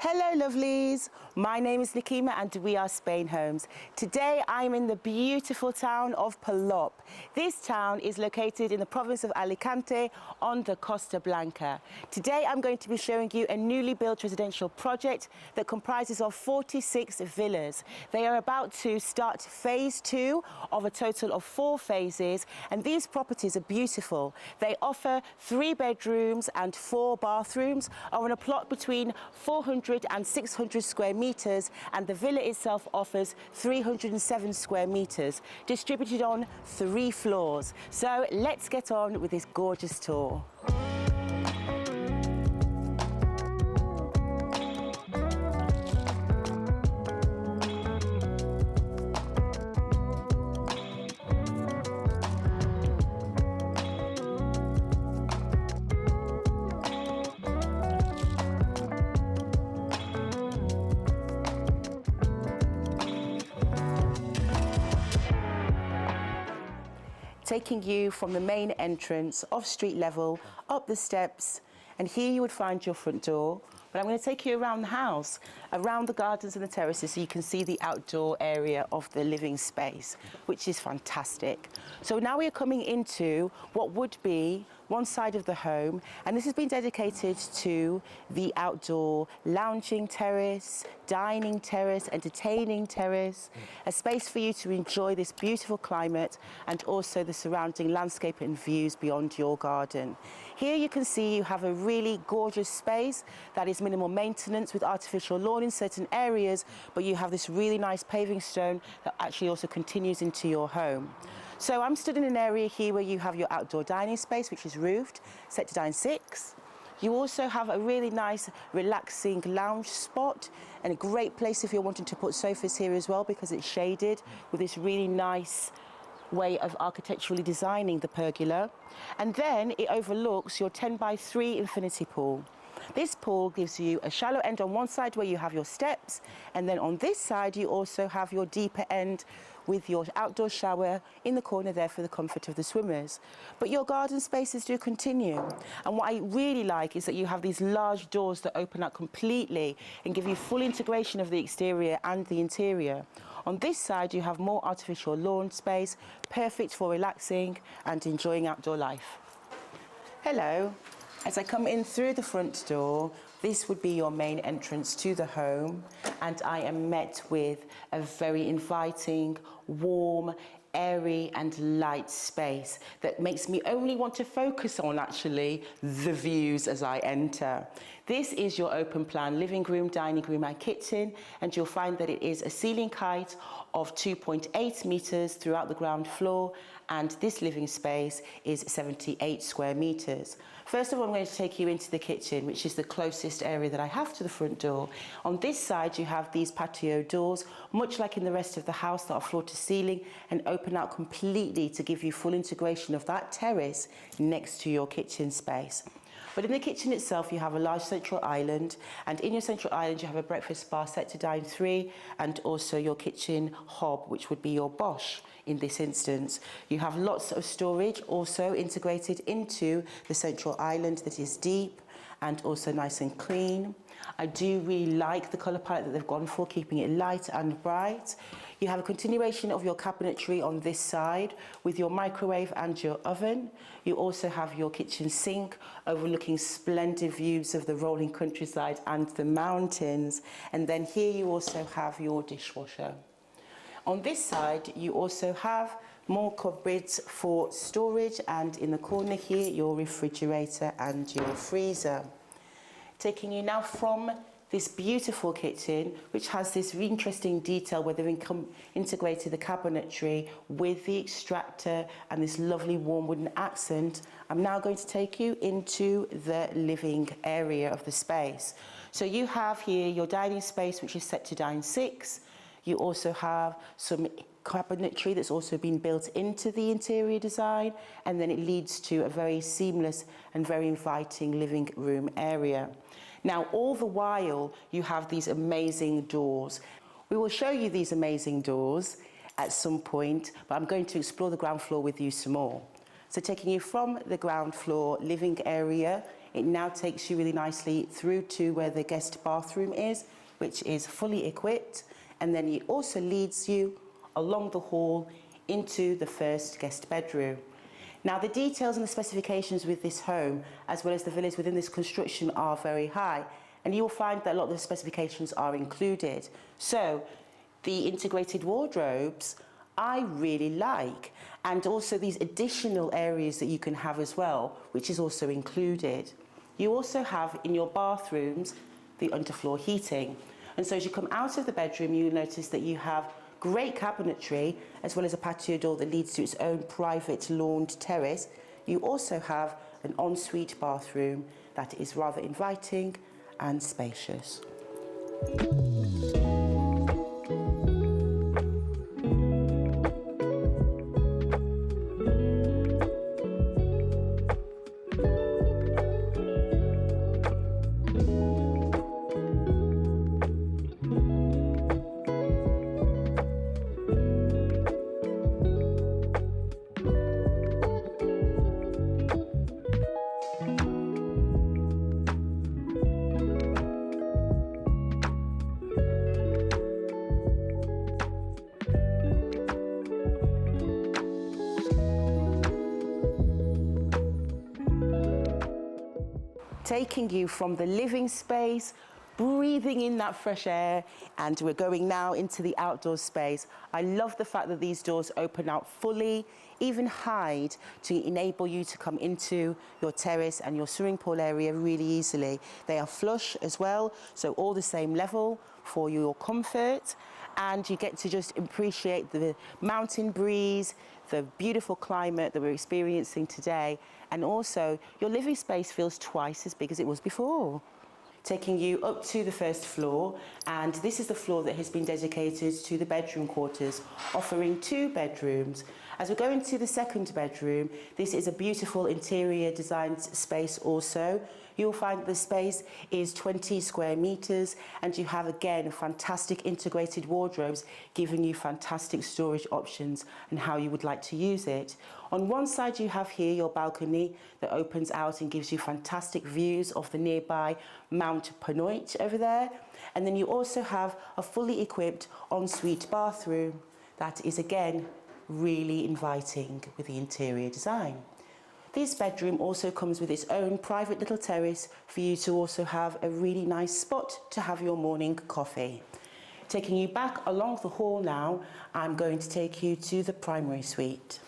Hello lovelies, my name is Nikima and we are Spainhomes. Today I'm in the beautiful town of Polop. This town is located in the province of Alicante on the Costa Blanca. Today I'm going to be showing you a newly built residential project that comprises of 46 villas. They are about to start phase 2 of a total of 4 phases, and these properties are beautiful. They offer 3 bedrooms and 4 bathrooms, are on a plot between 400 and 600 square meters, and the villa itself offers 307 square meters, distributed on 3 floors. So let's get on with this gorgeous tour. Taking you from the main entrance off street level, up the steps, and here you would find your front door. But I'm going to take you around the house, around the gardens and the terraces, so you can see the outdoor area of the living space, which is fantastic. So now we are coming into what would be one side of the home, and this has been dedicated to the outdoor lounging terrace, dining terrace, entertaining terrace, a space for you to enjoy this beautiful climate and also the surrounding landscape and views beyond your garden. Here you can see you have a really gorgeous space that is minimal maintenance with artificial lawn in certain areas, but you have this really nice paving stone that actually also continues into your home. So I'm stood in an area here where you have your outdoor dining space, which is roofed, set to dine 6. You also have a really nice relaxing lounge spot, and a great place if you're wanting to put sofas here as well, because it's shaded with this really nice way of architecturally designing the pergola. And then it overlooks your 10 by 3 infinity pool. This pool gives you a shallow end on one side where you have your steps, and then on this side you also have your deeper end with your outdoor shower in the corner there for the comfort of the swimmers. But your garden spaces do continue, and what I really like is that you have these large doors that open up completely and give you full integration of the exterior and the interior. On this side you have more artificial lawn space, perfect for relaxing and enjoying outdoor life. Hello. As I come in through the front door, this would be your main entrance to the home, and I am met with a very inviting, warm, airy and light space that makes me only want to focus on actually the views as I enter. This is your open plan living room, dining room and kitchen, and you'll find that it is a ceiling height of 2.8 meters throughout the ground floor, and this living space is 78 square meters. First of all, I'm going to take you into the kitchen, which is the closest area that I have to the front door. On this side, you have these patio doors, much like in the rest of the house, that are floor to ceiling and open out completely to give you full integration of that terrace next to your kitchen space. But in the kitchen itself, you have a large central island, and in your central island, you have a breakfast bar set to dine 3, and also your kitchen hob, which would be your bosh in this instance. You have lots of storage also integrated into the central island that is deep and also nice and clean. I do really like the colour palette that they've gone for, keeping it light and bright. You have a continuation of your cabinetry on this side with your microwave and your oven. You also have your kitchen sink overlooking splendid views of the rolling countryside and the mountains. And then here you also have your dishwasher. On this side, you also have more cupboards for storage, and in the corner here, your refrigerator and your freezer. Taking you now from this beautiful kitchen, which has this really interesting detail where they've integrated the cabinetry with the extractor and this lovely warm wooden accent. I'm now going to take you into the living area of the space. So you have here your dining space, which is set to dine 6. You also have some cabinetry that's also been built into the interior design, and then it leads to a very seamless and very inviting living room area. Now, all the while, you have these amazing doors. We will show you these amazing doors at some point, but I'm going to explore the ground floor with you some more. So taking you from the ground floor living area it now takes you really nicely through to where the guest bathroom is, which is fully equipped, and then it also leads you along the hall into the first guest bedroom. Now, the details and the specifications with this home, as well as the villas within this construction, are very high, and you will find that a lot of the specifications are included. So, the integrated wardrobes, I really like, and also these additional areas that you can have as well, which is also included. You also have in your bathrooms the underfloor heating, and so as you come out of the bedroom, you'll notice that you have great cabinetry, as well as a patio door that leads to its own private lawned terrace. You also have an ensuite bathroom that is rather inviting and spacious. Taking you from the living space, breathing in that fresh air, and we're going now into the outdoor space. I love the fact that these doors open out fully, even hide, to enable you to come into your terrace and your swimming pool area really easily. They are flush as well, so all the same level for your comfort, and you get to just appreciate the mountain breeze, the beautiful climate that we're experiencing today, and also your living space feels twice as big as it was before. Taking you up to the first floor, and this is the floor that has been dedicated to the bedroom quarters, offering 2 bedrooms. As we go into the second bedroom, this is a beautiful interior designed space also. You'll find the space is 20 square meters, and you have again fantastic integrated wardrobes giving you fantastic storage options and how you would like to use it. On one side you have here your balcony that opens out and gives you fantastic views of the nearby Mount Ponoig over there, and then you also have a fully equipped ensuite bathroom that is again really inviting with the interior design. This bedroom also comes with its own private little terrace for you to also have a really nice spot to have your morning coffee. Taking you back along the hall now, I'm going to take you to the primary suite.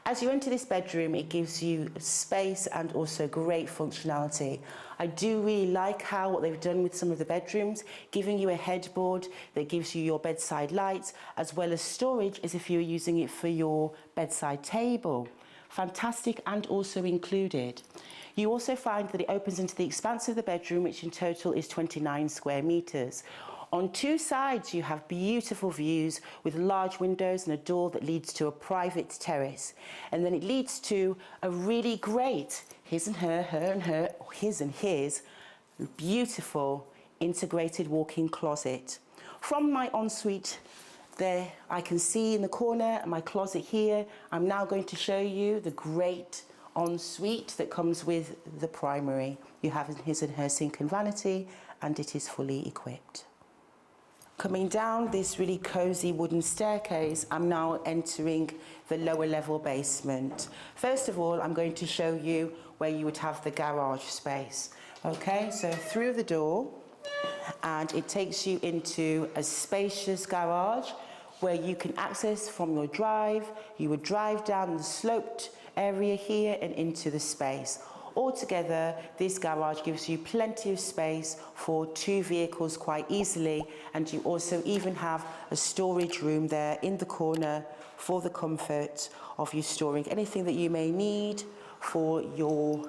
As you enter this bedroom, it gives you space and also great functionality. I do really like what they've done with some of the bedrooms, giving you a headboard that gives you your bedside lights, as well as storage as if you were using it for your bedside table. Fantastic and also included. You also find that it opens into the expanse of the bedroom, which in total is 29 square meters. On 2 sides, you have beautiful views with large windows and a door that leads to a private terrace. And then it leads to a really great his and her, her and her, his and his, beautiful integrated walk-in closet. From my ensuite there, I can see in the corner my closet here. I'm now going to show you the great ensuite that comes with the primary. You have his and her sink and vanity, and it is fully equipped. Coming down this really cozy wooden staircase, I'm now entering the lower level basement. First of all, I'm going to show you where you would have the garage space. Okay, so through the door, and it takes you into a spacious garage where you can access from your drive. You would drive down the sloped area here and into the space. Altogether, this garage gives you plenty of space for 2 vehicles quite easily, and you also even have a storage room there in the corner for the comfort of you storing anything that you may need for your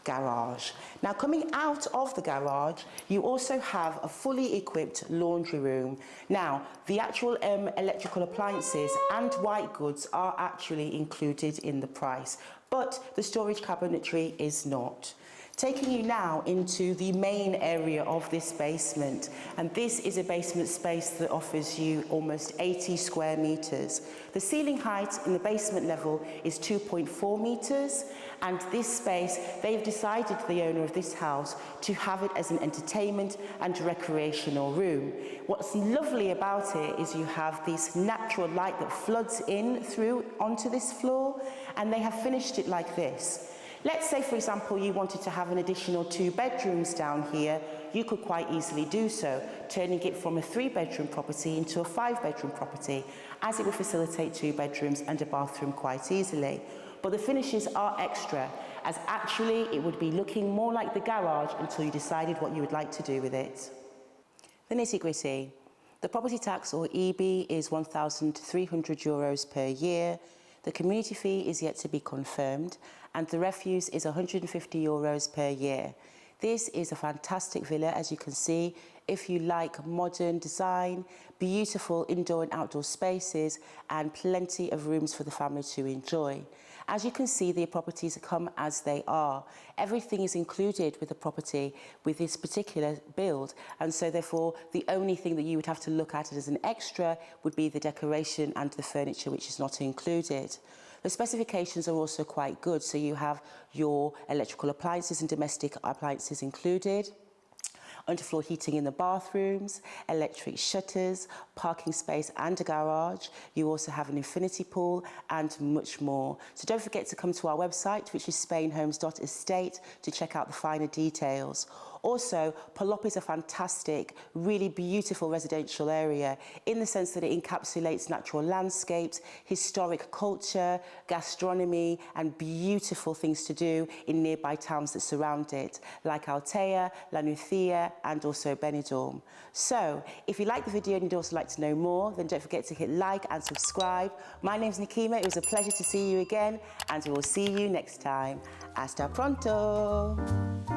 garage. Now, coming out of the garage, you also have a fully equipped laundry room. Now, the actual electrical appliances and white goods are actually included in the price, but the storage cabinetry is not. Taking you now into the main area of this basement, and this is a basement space that offers you almost 80 square meters. The ceiling height in the basement level is 2.4 meters, and this space, they've decided, the owner of this house, to have it as an entertainment and recreational room. What's lovely about it is you have this natural light that floods in through onto this floor, and they have finished it like this. Let's say, for example, you wanted to have an additional 2 bedrooms down here, you could quite easily do so, turning it from a 3-bedroom property into a 5-bedroom property, as it would facilitate 2 bedrooms and a bathroom quite easily. But the finishes are extra, as actually it would be looking more like the garage until you decided what you would like to do with it. The nitty-gritty. The property tax, or EB, is €1,300 per year. The community fee is yet to be confirmed, and the refuse is €150 per year. This is a fantastic villa, as you can see. If you like modern design, beautiful indoor and outdoor spaces, and plenty of rooms for the family to enjoy. As you can see, the properties come as they are. Everything is included with the property with this particular build, and so therefore the only thing that you would have to look at as an extra would be the decoration and the furniture, which is not included. The specifications are also quite good, so you have your electrical appliances and domestic appliances included, underfloor heating in the bathrooms, electric shutters, parking space and a garage. You also have an infinity pool and much more. So don't forget to come to our website, which is spainhomes.estate, to check out the finer details. Also, Polop is a fantastic, really beautiful residential area in the sense that it encapsulates natural landscapes, historic culture, gastronomy, and beautiful things to do in nearby towns that surround it, like Altea, Nucia, and also Benidorm. So, if you like the video and you'd also like to know more, then don't forget to hit like and subscribe. My name's Nikima. It was a pleasure to see you again, and we will see you next time. Hasta pronto!